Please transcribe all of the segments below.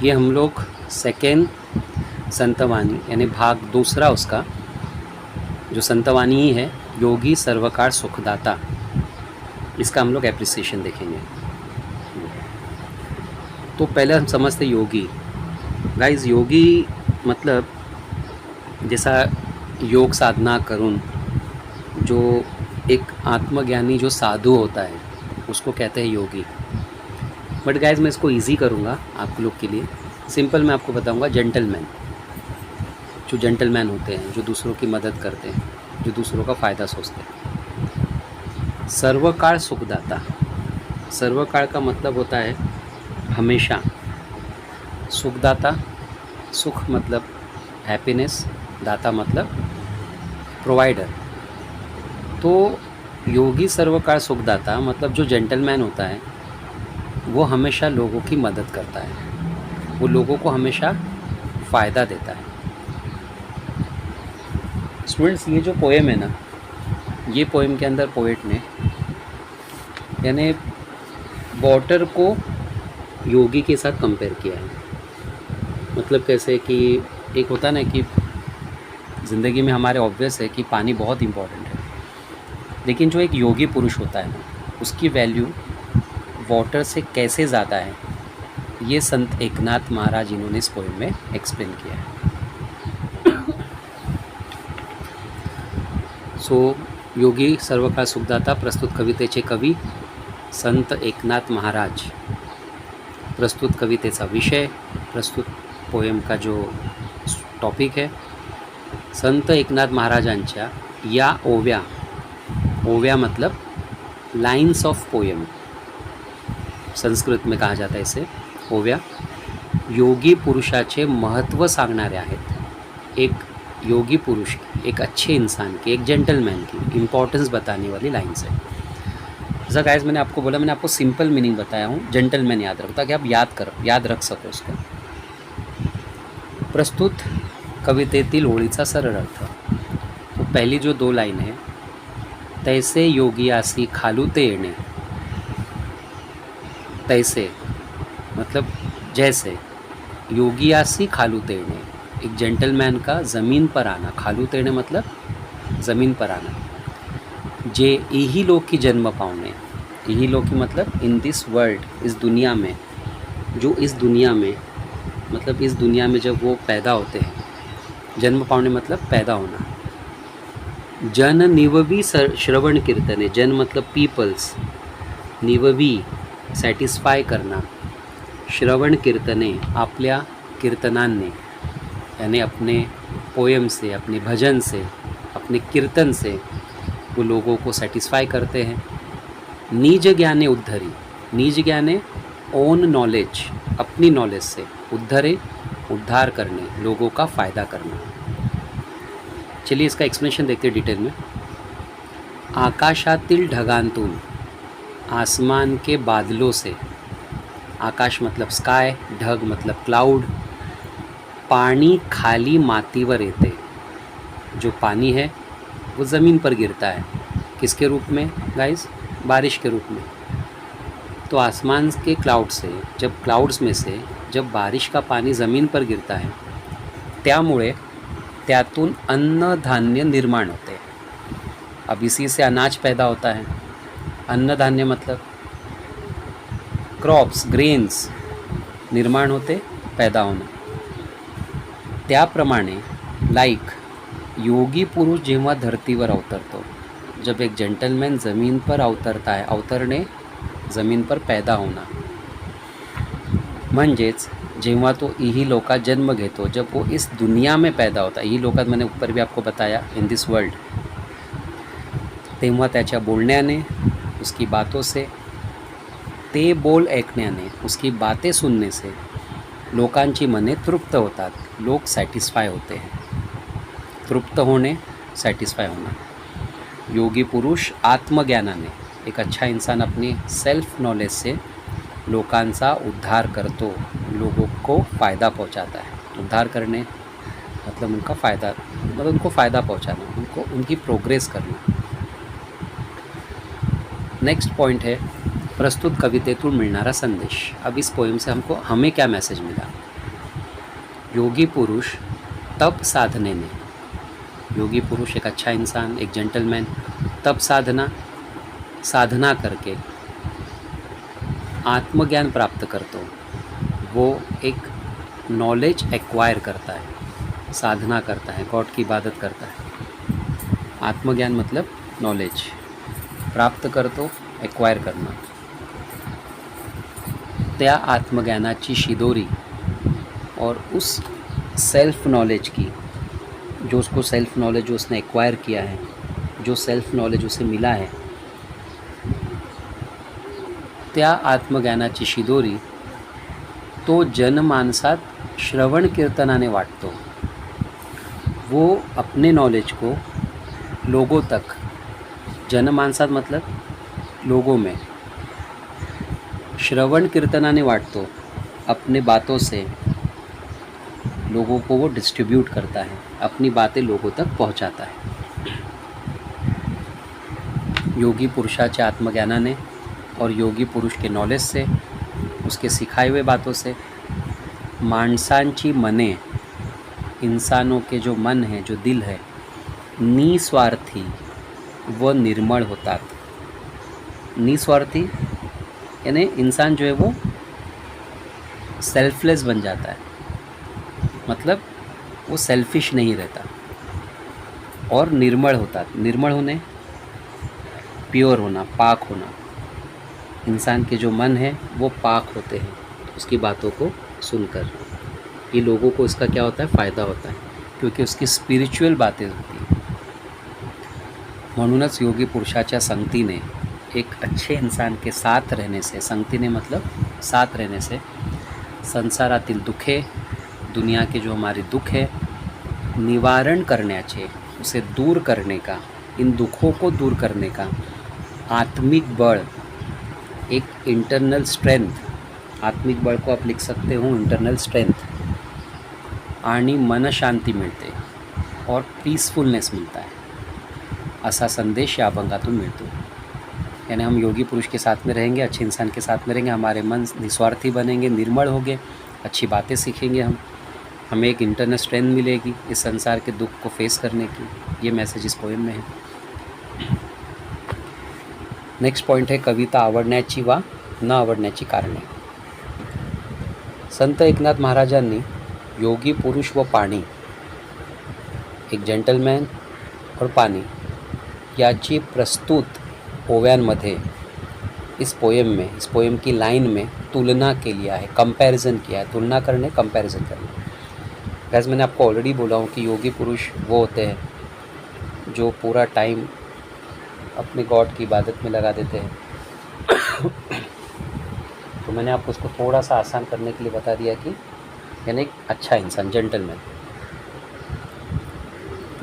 ये हम लोग सेकेंड संतवाणी यानी भाग दूसरा उसका जो संतवाणी ही है, योगी सर्वकाल सुखदाता, इसका हम लोग एप्रिसिएशन देखेंगे। तो पहले हम समझते योगी। गाइस, योगी मतलब जैसा योग साधना करूँ, जो एक आत्मज्ञानी जो साधु होता है उसको कहते हैं योगी। बट गाइस, मैं इसको इजी करूँगा आप लोग के लिए। सिंपल मैं आपको बताऊँगा, जेंटलमैन, जो जेंटलमैन होते हैं, जो दूसरों की मदद करते हैं, जो दूसरों का फ़ायदा सोचते हैं। सर्वकाल सुखदाता, सर्वकाल का मतलब होता है हमेशा। सुखदाता, सुख मतलब हैप्पीनेस, दाता मतलब प्रोवाइडर। तो योगी सर्वकाल सुखदाता मतलब जो जेंटलमैन होता है वो हमेशा लोगों की मदद करता है, वो लोगों को हमेशा फ़ायदा देता है। स्टूडेंट्स, ये जो पोएम है ना, ये पोएम के अंदर पोएट ने यानी वाटर को योगी के साथ कंपेयर किया है। मतलब कैसे कि एक होता है ना कि ज़िंदगी में हमारे ऑब्वियस है कि पानी बहुत इम्पॉर्टेंट है, लेकिन जो एक योगी पुरुष होता है ना, उसकी वैल्यू वाटर से कैसे ज़्यादा है, ये संत एकनाथ महाराज इन्होंने इस पोएम में एक्सप्लेन किया है। सो योगी सर्वकाल सुखदाता प्रस्तुत कवितेचे कवी संत एकनाथ महाराज। प्रस्तुत कवितेचा विषय, प्रस्तुत पोएम का जो टॉपिक है, संत एकनाथ महाराजांच्या या ओव्या, ओव्या मतलब लाइन्स ऑफ पोएम, संस्कृत में कहा जाता है इसे ओव्या, योगी पुरुषाचे महत्त्व सांगणारे आहेत। एक योगी पुरुष, एक अच्छे इंसान की, एक जेंटलमैन की इम्पोर्टेंस बताने वाली लाइन्स है। जैसा गाइस मैंने आपको बोला, मैंने आपको सिंपल मीनिंग बताया हूँ, जेंटलमैन याद रखो ताकि आप याद रख सको उसको। प्रस्तुत कवितेतील ओळीचा सरळ अर्थ। तो पहली जो दो लाइन है, तैसे योगियासी खालूते येणे, तैसे मतलब जैसे, योगियासी खालूते येणे, एक जेंटलमैन का ज़मीन पर आना, खालूते येणे मतलब ज़मीन पर आना। जे यही लोग की जन्म पावणे, यही लोग की मतलब इन दिस वर्ल्ड, इस दुनिया में, जो इस दुनिया में मतलब इस दुनिया में जब वो पैदा होते हैं, जन्म पावणे मतलब पैदा होना। जन निववी श्रवण कीर्तने, जन मतलब पीपल्स, निववी सॅटिस्फाय करना, श्रवण कीर्तने आपल्या कीर्तनांनी, यानी अपने पोएम से, अपने भजन से, अपने कीर्तन से वो लोगों को सेटिस्फाई करते हैं। निज ज्ञाने उद्धरी, निज ज्ञाने ओन नॉलेज, अपनी नॉलेज से, उद्धरे उद्धार करने, लोगों का फ़ायदा करना। चलिए इसका एक्सप्लेनेशन देखते हैं डिटेल में। आकाशातील ढगांतून, आसमान के बादलों से, आकाश मतलब स्काय, ढग मतलब क्लाउड, पानी खाली मातीवर येते, जो पानी है वो ज़मीन पर गिरता है, किसके रूप में गाइस? बारिश के रूप में। तो आसमान के क्लाउड से, जब क्लाउड्स में से जब बारिश का पानी ज़मीन पर गिरता है, त्यामुळे त्यातून अन्न धान्य निर्माण होते हैं। अब इसी से अनाज पैदा होता है। अन्न धान्य मतलब क्रॉप्स, ग्रेन्स निर्माण होते, पैदा होना। त्याप्रमाणे लाइक योगी पुरुष जेव्हा धरतीवर अवतरतो, जब एक जेंटलमैन ज़मीन पर अवतरता है, अवतरणे ज़मीन पर पैदा होना, म्हणजेच जेव्हा तो इही लोका जन्म घेतो, जब वो इस दुनिया में पैदा होता है, इही लोकात मैंने ऊपर भी आपको बताया, इन दिस वर्ल्ड, तेव्हा त्याच्या बोलण्याने, उसकी बातों से, ते बोल ऐकण्याने, उसकी बातें सुनने से लोकांची मने तृप्त होतात, लोग सैटिस्फाई होते हैं। तृप्त होने, सैटिस्फाई होना। योगी पुरुष आत्मज्ञानाने, एक अच्छा इंसान अपनी सेल्फ नॉलेज से लोकांचा उद्धार करतो, लोगों को फ़ायदा पहुंचाता है। उद्धार करने मतलब उनका फ़ायदा, मतलब उनको फ़ायदा पहुंचाना, उनको उनकी प्रोग्रेस करना। नेक्स्ट पॉइंट है प्रस्तुत कवितेतून मिळणारा संदेश। अब इस पोएम से हमें क्या मैसेज मिला? योगी पुरुष तप साधनेने, योगी पुरुष एक अच्छा इंसान, एक जेंटलमैन, तप साधना करके आत्मज्ञान प्राप्त करतो, वो एक नॉलेज एक्वायर करता है, साधना करता है, गॉड की इबादत करता है। आत्मज्ञान मतलब नॉलेज प्राप्त करतो, एक्वायर करना। त्या आत्मज्ञानाची शिदोरी और उस सेल्फ नॉलेज की, जो उसको सेल्फ नॉलेज जो उसने एक्वायर किया है, जो सेल्फ नॉलेज उसे मिला है, त्या आत्मज्ञानाची शिदोरी तो जनमानसात श्रवण कीर्तनाने वाटतो। वो अपने नॉलेज को लोगों तक, जनमानसात मतलब लोगों में, श्रवण कीर्तनाने वाटतो, अपने बातों से लोगों को वो डिस्ट्रीब्यूट करता है, अपनी बातें लोगों तक पहुंचाता है। योगी पुरुषाच्या आत्मज्ञानाने और योगी पुरुष के नॉलेज से, उसके सिखाए हुए बातों से माणसांची मने, इंसानों के जो मन है, जो दिल है, निस्वार्थी व निर्मल होतात। निस्वार्थी यानी इंसान जो है वो सेल्फलेस बन जाता है, मतलब वो सेल्फिश नहीं रहता। और निर्मल होतात, निर्मल होने प्योर होना, पाक होना। इंसान के जो मन है वो पाक होते हैं उसकी बातों को सुनकर। ये लोगों को इसका क्या होता है, फ़ायदा होता है, क्योंकि उसकी स्पिरिचुअल बातें होती हैं। म्हणूनच योगी पुरुषाच्या संगतीने, एक अच्छे इंसान के साथ रहने से, संगतीने मतलब साथ रहने से, संसारातील दुखे, दुनिया के जो हमारे दुख है, निवारण करण्याचे, उसे दूर करने का, इन दुखों को दूर करने का आत्मिक बल, एक इंटरनल स्ट्रेंथ, आत्मिक बल को आप लिख सकते हो इंटरनल स्ट्रेंथ, आणि मन शांती मिळते और पीसफुलनेस मिलता है, ऐसा संदेश या अभंगातून मिलतो। यानी हम योगी पुरुष के साथ में रहेंगे, अच्छे इंसान के साथ में रहेंगे, हमारे मन निस्वार्थी बनेंगे, निर्मल होंगे, अच्छी बातें सीखेंगे, हमें एक इंटरनल स्ट्रेंथ मिलेगी इस संसार के दुख को फेस करने की। ये मैसेज इस पोएम में है। नेक्स्ट पॉइंट है कविता आवडण्याची वा न आवडण्याची कारणे। संत एकनाथ महाराजांनी योगी पुरुष व पाणी, एक जेंटलमॅन और पाणी याची प्रस्तुत ओव्यांमध्ये इस पोएम की लाइन में तुलना के लिया है, कंपैरिजन किया है। तुलना करने, कंपैरिजन करना। गैस मैंने आपको ऑलरेडी बोला हूँ कि योगी पुरुष वो होते हैं जो पूरा टाइम अपने गॉड की इबादत में लगा देते हैं। तो मैंने आपको उसको थोड़ा सा आसान करने के लिए बता दिया कि यानी एक अच्छा इंसान, जेंटलमैन।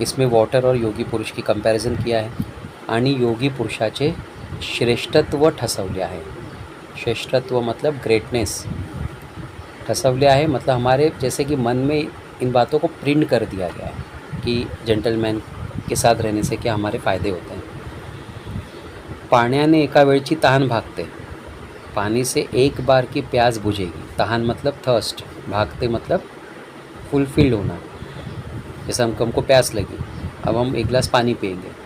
इसमें वाटर और योगी पुरुष की कंपैरिजन किया है आणि योगी पुरुषाचे श्रेष्ठत्व ठसवले आहे। श्रेष्ठत्व मतलब ग्रेटनेस, ठसवले आहे मतलब हमारे जैसे कि मन में इन बातों को प्रिंट कर दिया गया है कि जेंटलमैन के साथ रहने से क्या हमारे फ़ायदे होते हैं। पाण्याने एका वेळची तहान भागते, पानी से एक बार की प्यास बुझेगी। तहान मतलब थर्स्ट, भागते मतलब फुलफिल्ड होना। जैसे हमको प्यास लगी, अब हम एक गिलास पानी पिएंगे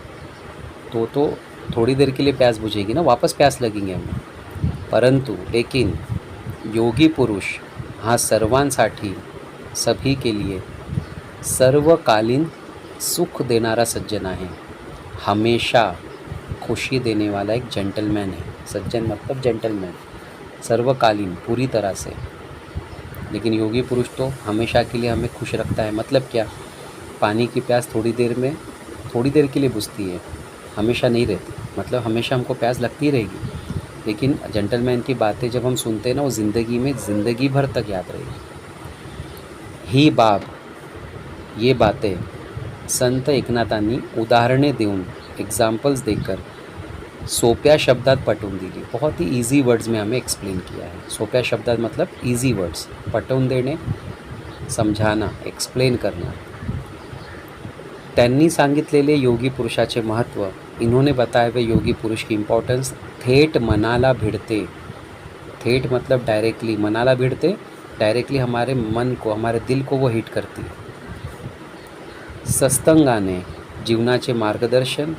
तो थोड़ी देर के लिए प्यास बुझेगी ना, वापस प्यास लगेंगे हमें। परंतु लेकिन योगी पुरुष हा सर्वांसाठी, सभी के लिए सर्वकालीन सुख देनारा सज्जन आहे, हमेशा खुशी देने वाला एक जेंटलमैन है। सज्जन मतलब जेंटलमैन, सर्वकालीन, पूरी तरह से। लेकिन योगी पुरुष तो हमेशा के लिए हमें खुश रखता है। मतलब क्या, पानी की प्यास थोड़ी देर के लिए बुझती है, हमेशा नहीं रहती। मतलब हमेशा हमको प्यास लगती रहेगी, लेकिन जेंटलमैन की बातें जब हम सुनते हैं ना, वो ज़िंदगी भर तक याद रहेगी। ही बाब, ये बातें संत एकनाथांनी उदाहरणे देऊन, एग्जाम्पल्स देकर सोप्या शब्दात पटवून दिली। बहुत ही ईजी वर्ड्स में हमें एक्सप्लेन किया है। सोप्या शब्दात मतलब ईजी वर्ड्स, पटवून देने, समझाना, एक्सप्लेन करना। त्यांनी सांगितलेले योगी पुरुषाचे महत्त्व, इन्होंने बताए हुए योगी पुरुष की इम्पॉर्टन्स थेट मनाला भिडते। थेट मतलब डायरेक्टली, मनाला भिडते डायरेक्टली हमारे मन को, हमारे दिल को वो हिट करती है. सत्संगाने जीवनाचे मार्गदर्शन.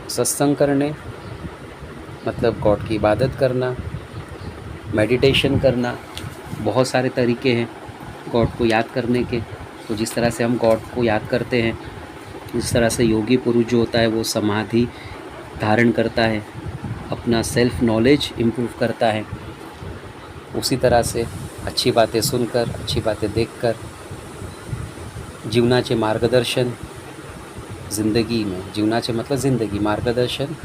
सत्संग करणे मतलब गॉड की इबादत करना, मेडिटेशन करना. बहुत सारे तरीके हैं गॉड को याद करने के. तो जिस तरह से हम गॉड को याद करते हैं, जिस तरह से योगी पुरुष जो होता है वो समाधि धारण करता है, अपना सेल्फ नॉलेज इम्प्रूव करता है, उसी तरह से अच्छी बातें सुनकर, अच्छी बातें देखकर जीवनाचे मार्गदर्शन ज़िंदगी में, जीवनाचे मतलब ज़िंदगी, मार्गदर्शन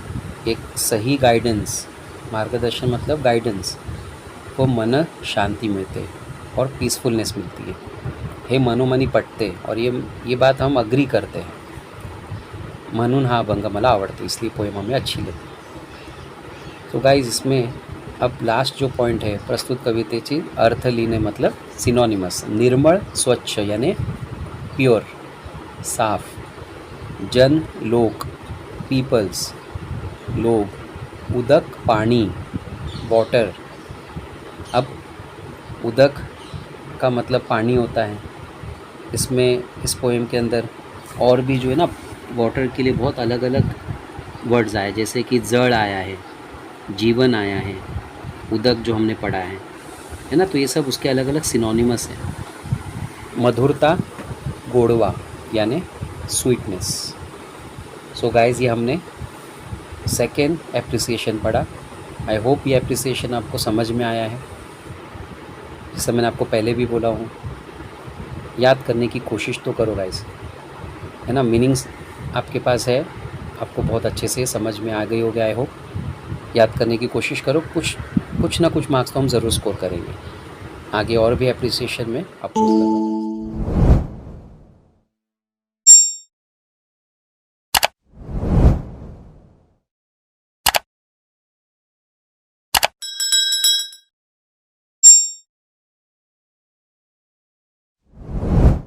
एक सही गाइडेंस, मार्गदर्शन मतलब गाइडेंस, को मन शांती मिळते और पीसफुलनेस मिलती है. हे मनोमनी पटते और ये बात हम अग्री करते हैं. म्हणून हा अभंग मला आवडतो, इसलिए पोएम हमें अच्छी लगी. तो गाइज इसमें अब लास्ट जो पॉइंट है प्रस्तुत कवितेची अर्थ लिहिणे मतलब सिनॉनिमस. निर्मळ स्वच्छ यानी प्योर, साफ. जन लोक, पीपल्स लोग. उदक पानी, वाटर. अब उदक का मतलब पानी होता है. इसमें इस पोएम के अंदर और भी जो है ना वाटर के लिए बहुत अलग अलग वर्ड्स आए, जैसे कि जल आया है, जीवन आया है, उदक जो हमने पढ़ा है ना. तो ये सब उसके अलग अलग सिनोनिमस हैं. मधुरता, गोड़वा यानी स्वीटनेस. सो गाइज ये हमने सेकेंड एप्रिसिएशन पढ़ा. आई होप ये एप्रिसिएशन आपको समझ में आया है. जैसा मैंने आपको पहले भी बोला हूँ, याद करने की कोशिश तो करो गाइज, है ना. मीनिंग्स आपके पास है, आपको बहुत अच्छे से समझ में आ गई हो गया. आई होप याद करने की कोशिश करो. कुछ ना कुछ मार्क्स तो हम ज़रूर स्कोर करेंगे. आगे और भी एप्रिसिएशन में अप्रोच करूँ.